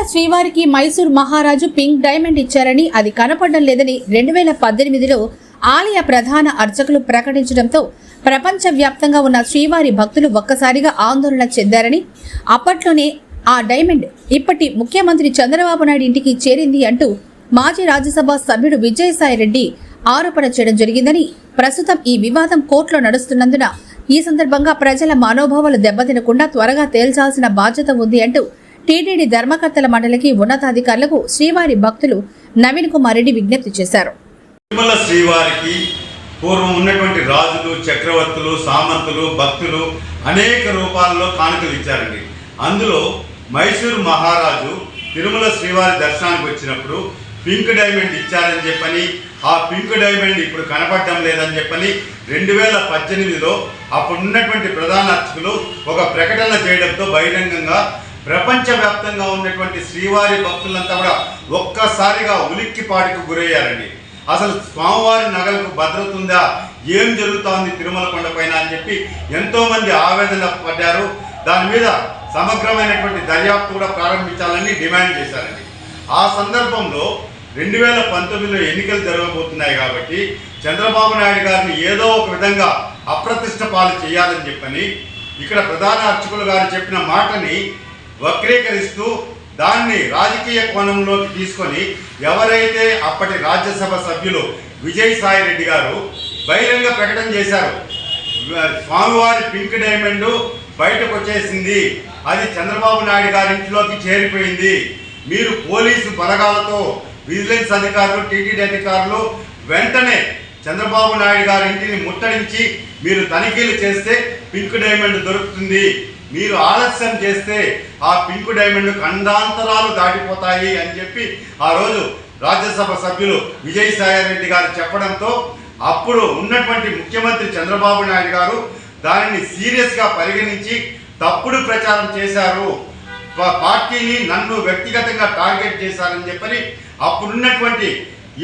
శ్రీవారికి మైసూర్ మహారాజు pink diamond ఇచ్చారని అది కనపడడం లేదని 2018లో ఆలయ ప్రధాన అర్చకులు ప్రకటించడంతో ప్రపంచవ్యాప్తంగా ఉన్న శ్రీవారి భక్తులు ఒక్కసారిగా ఆందోళన చెందారని, అప్పట్లోనే ఆ డైమండ్ ఇప్పటి ముఖ్యమంత్రి చంద్రబాబు నాయుడు ఇంటికి చేరింది అంటూ మాజీ రాజ్యసభ సభ్యుడు విజయసాయిరెడ్డి ఆరోపణ చేయడం జరిగిందని, ప్రస్తుతం ఈ వివాదం కోర్టులో నడుస్తున్నందున ఈ సందర్భంగా ప్రజల మనోభావాలు దెబ్బతినకుండా త్వరగా తేల్చాల్సిన బాధ్యత ఉంది అంటూ టీటీడీ ధర్మకర్తల మండలికి ఉన్నతాధికారులకు శ్రీవారి భక్తులు నవీన్ కుమార్ రెడ్డి విజ్ఞప్తి చేశారు. తిరుమల శ్రీవారికి పూర్వం ఉన్నటువంటి రాజులు, చక్రవర్తులు, సామంతులు, భక్తులు అనేక రూపాల్లో కానుకలు ఇచ్చారండి. అందులో మైసూర్ మహారాజు తిరుమల శ్రీవారి దర్శనానికి వచ్చినప్పుడు పింక్ డైమండ్ ఇచ్చారని చెప్పని, ఆ పింక్ డైమండ్ ఇప్పుడు కనపడటం లేదని చెప్పని 2018లో అప్పుడున్నటువంటి ప్రధాన అర్చకులు ఒక ప్రకటన చేయడంతో బహిరంగంగా ప్రపంచవ్యాప్తంగా ఉన్నటువంటి శ్రీవారి భక్తులంతా కూడా ఒక్కసారిగా ఉలిక్కిపాటుకు గురయ్యారండి. అసలు స్వామివారి నగలకు భద్రత ఉందా, ఏం జరుగుతోంది తిరుమల కొండపైన అని చెప్పి ఎంతోమంది ఆవేదన పడ్డారు. దాని మీద సమగ్రమైనటువంటి దర్యాప్తు కూడా ప్రారంభించాలని డిమాండ్ చేశారండి. ఆ సందర్భంలో 2019లో ఎన్నికలు జరగబోతున్నాయి కాబట్టి చంద్రబాబు నాయుడు గారిని ఏదో ఒక విధంగా అప్రతిష్ట పాలు చేయాలని చెప్పని ఇక్కడ ప్రధాన అర్చకులు గారు చెప్పిన మాటని వక్రీకరిస్తూ దాన్ని రాజకీయ కోణంలోకి తీసుకొని ఎవరైతే అప్పటి రాజ్యసభ సభ్యులు విజయసాయిరెడ్డి గారు బహిరంగ ప్రకటన చేశారు, స్వామివారి పింక్ డైమండ్ బయటకు వచ్చేసింది, అది చంద్రబాబు నాయుడు గారి ఇంట్లోకి చేరిపోయింది, మీరు పోలీసు బలగాలతో విజిలెన్స్ అధికారులు, టీటీడీ అధికారులు వెంటనే చంద్రబాబు నాయుడు గారి ఇంటిని ముట్టడించి మీరు తనిఖీలు చేస్తే పింక్ డైమండ్ దొరుకుతుంది, మీరు ఆలస్యం చేస్తే ఆ పింక్ డైమండ్ ఖండాంతరాలు దాటిపోతాయి అని చెప్పి ఆ రోజు రాజ్యసభ సభ్యులు విజయసాయిరెడ్డి గారు చెప్పడంతో అప్పుడు ఉన్నటువంటి ముఖ్యమంత్రి చంద్రబాబు నాయుడు గారు దానిని సీరియస్గా పరిగణించి తప్పుడు ప్రచారం చేశారు, పార్టీని నన్ను వ్యక్తిగతంగా టార్గెట్ చేశారని చెప్పని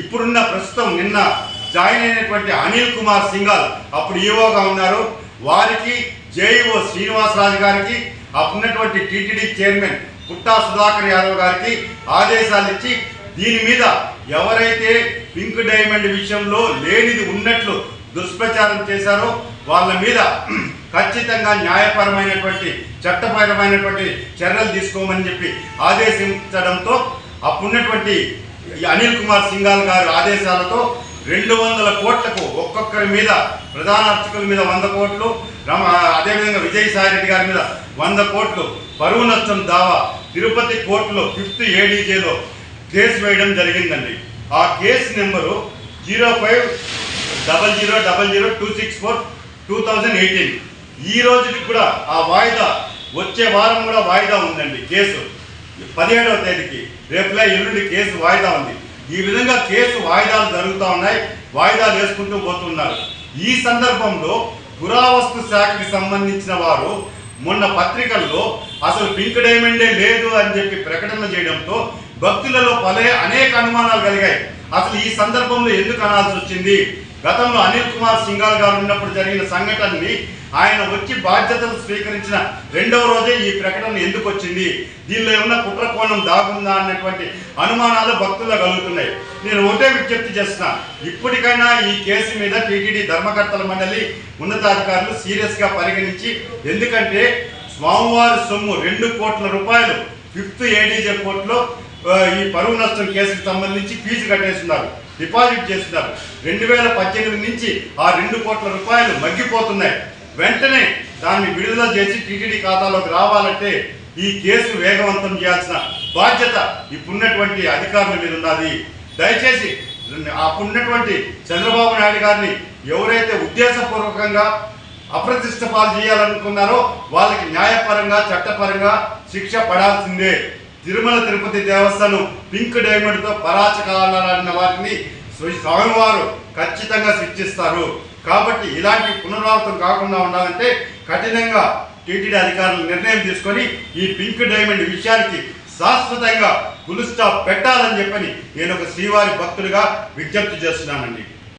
ఇప్పుడున్న ప్రస్తుతం నిన్న జాయిన్ అయినటువంటి అనిల్ కుమార్ సింఘాల్ అప్పుడు ఈఓగా ఉన్నారు, వారికి జేఈఓ శ్రీనివాసరాజు గారికి అప్పుడున్నటువంటి టీటీడీ చైర్మన్ పుట్టా సుధాకర్ యాదవ్ గారికి ఆదేశాలు ఇచ్చి దీని మీద ఎవరైతే పింక్ డైమండ్ విషయంలో లేనిది ఉన్నట్లు దుష్ప్రచారం చేశారో వాళ్ళ మీద ఖచ్చితంగా న్యాయపరమైనటువంటి చట్టపరమైనటువంటి చర్యలు తీసుకోమని చెప్పి ఆదేశించడంతో అప్పుడున్నటువంటి అనిల్ కుమార్ సింఘాల్ గారి ఆదేశాలతో 200 కోట్లకు ఒక్కొక్కరి మీద ప్రధాన అర్చకుల మీద 100 కోట్లు, అదేవిధంగా విజయసాయిరెడ్డి గారి మీద 100 కోట్లు పరువు నష్టం దావా తిరుపతి కోర్టులో 5th ADJలో కేసు వేయడం జరిగిందండి. ఆ కేసు నెంబరు 05000026/2018. ఈ రోజుకి కూడా ఆ వాయిదా వచ్చే వారం కూడా వాయిదా ఉందండి. కేసు 17వ తేదీకి రేపులా ఎల్లుండి కేసు వాయిదా ఉంది. ఈ విధంగా కేసు వాయిదాలు జరుగుతూ ఉన్నాయి, వాయిదాలు వేసుకుంటూ పోతున్నారు. ఈ సందర్భంలో పురావస్తు శాఖకి సంబంధించిన వారు మొన్న పత్రికల్లో అసలు పింక్ డైమండే లేదు అని చెప్పి ప్రకటన చేయడంతో భక్తులలో అనేక అనుమానాలు కలిగాయి. అసలు ఈ సందర్భంలో ఎందుకు అనాల్సి వచ్చింది, గతంలో అనిల్ కుమార్ సింఘాల్ గారు ఉన్నప్పుడు జరిగిన సంఘటనని ఆయన వచ్చి బాధ్యతలు స్వీకరించిన 2వ రోజే ఈ ప్రకటన ఎందుకు వచ్చింది, దీనిలో ఏమన్నా కుట్ర కోణం దాగుందా అన్నటువంటి అనుమానాలు భక్తుల్లో కలుగుతున్నాయి. నేను ఒకటే విజ్ఞప్తి చేస్తున్నా, ఇప్పటికైనా ఈ కేసు మీద టీటీడీ ధర్మకర్తల మండలి ఉన్నతాధికారులు సీరియస్గా పరిగణించి, ఎందుకంటే స్వామివారి సొమ్ము 2 కోట్ల రూపాయలు 5th ADJ కోర్టులో ఈ పరువు నష్టం కేసుకు సంబంధించి ఫీజు కట్టేస్తున్నారు, డిపాజిట్ చేస్తున్నారు. 2018 నుంచి ఆ 2 కోట్ల రూపాయలు మగ్గిపోతున్నాయి. వెంటనే దాన్ని విడుదల చేసి టీటీడీ ఖాతాలోకి రావాలంటే ఈ కేసు వేగవంతం చేయాల్సిన బాధ్యత ఇప్పుడున్నటువంటి అధికారుల మీద ఉన్నది. దయచేసి అప్పుడున్నటువంటి చంద్రబాబు నాయుడు గారిని ఎవరైతే ఉద్దేశపూర్వకంగా అప్రతిష్ట పాలు చేయాలనుకున్నారో వాళ్ళకి న్యాయపరంగా చట్టపరంగా శిక్ష పడాల్సిందే. తిరుమల తిరుపతి దేవస్థానం పింక్ డైమండ్తో పరాచకాలన్న వారిని స్వామివారు ఖచ్చితంగా శిక్షిస్తారు. కాబట్టి ఇలాంటి పునరావృతం కాకుండా ఉండాలంటే కఠినంగా టీటీడీ అధికారులు నిర్ణయం తీసుకొని ఈ పింక్ డైమండ్ విషయానికి శాశ్వతంగా ఫుల్ స్టాప్ పెట్టాలని చెప్పని నేను ఒక శ్రీవారి భక్తుడిగా విజ్ఞప్తి చేస్తున్నానండి.